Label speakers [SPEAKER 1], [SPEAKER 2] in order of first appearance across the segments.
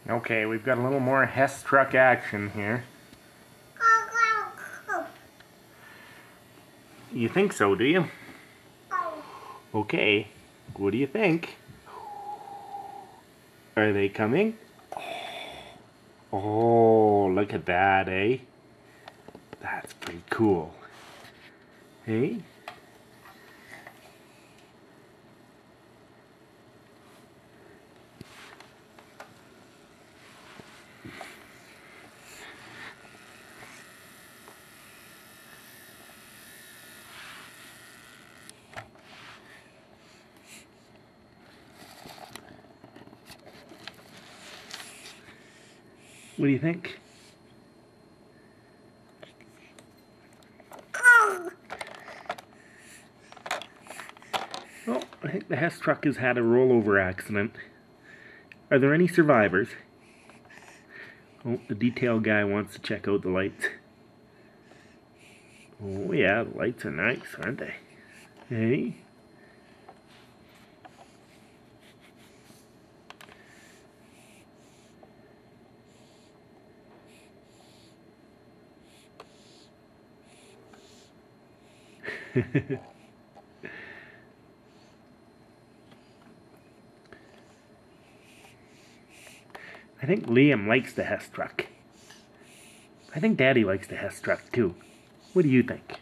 [SPEAKER 1] Okay, we've got a little more Hess truck action here. You think so, do you? Okay, what do you think? Are they coming? Oh, look at that, eh? That's pretty cool. Hey? What do you think? Oh, I think the Hess truck has had a rollover accident. Are there any survivors? Oh, the detail guy wants to check out the lights. Oh yeah, the lights are nice, aren't they? Hey? I think Liam likes the Hess truck. I think Daddy likes the Hess truck too. What do you think?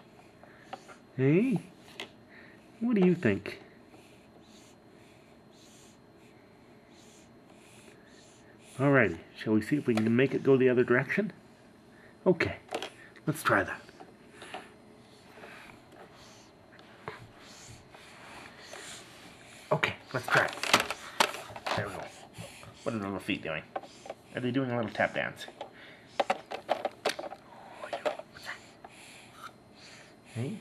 [SPEAKER 1] Hey? What do you think? Alrighty, shall we see if we can make it go the other direction? Okay, let's try that. Okay, let's try it. There we go. What are the little feet doing? Are they doing a little tap dance? Hey?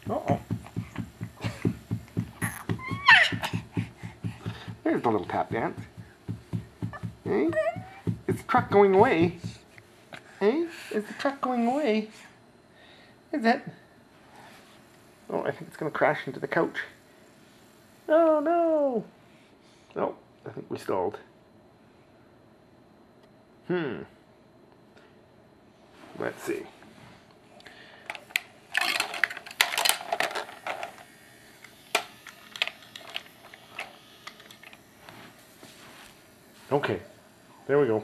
[SPEAKER 1] Uh-oh. There's the little tap dance. Hey? Is the truck going away? Hey? Is the truck going away? Is it? Oh, I think it's going to crash into the couch. Oh, no! Oh, I think we stalled. Let's see. Okay, there we go.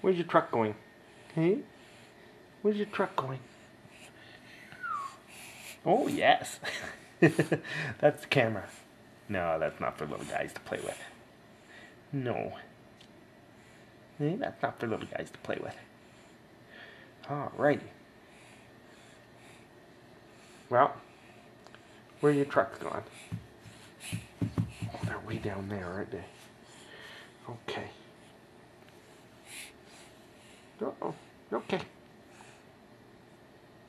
[SPEAKER 1] Where's your truck going? Hey? Where's your truck going? Oh, yes. That's the camera. No, that's not for little guys to play with. No. Hey, that's not for little guys to play with. Alrighty. Well, where are your trucks gone? Oh, they're way down there, aren't they? Okay. Uh-oh. Okay.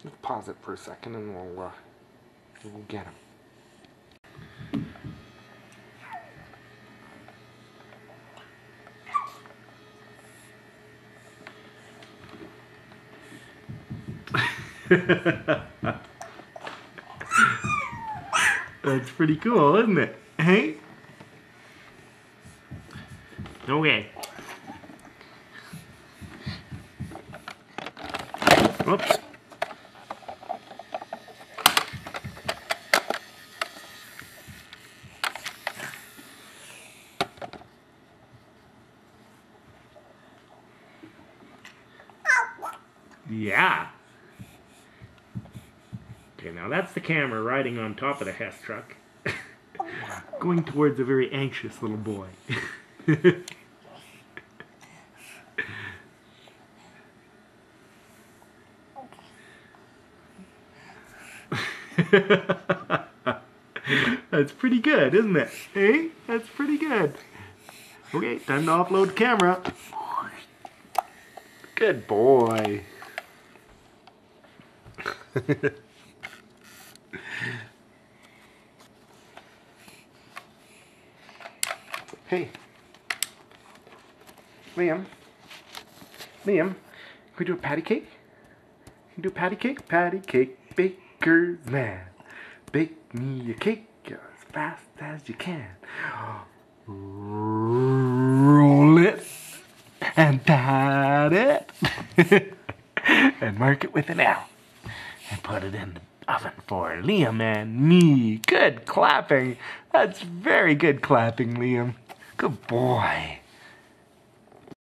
[SPEAKER 1] Let's pause it for a second and we'll get him. That's pretty cool, isn't it? Hey? Okay. Oops. Yeah. Okay, now that's the camera riding on top of the Hess truck. Going towards a very anxious little boy. That's pretty good, isn't it? Hey, that's pretty good. Okay, time to offload the camera. Good boy. Hey, Liam. Liam, can we do a patty cake? Can we do a patty cake? Patty cake, baker's man. Bake me a cake as fast as you can. Roll it and pat it and mark it with an L and put it in the oven for Liam and me. Good clapping. That's very good clapping, Liam. Good boy.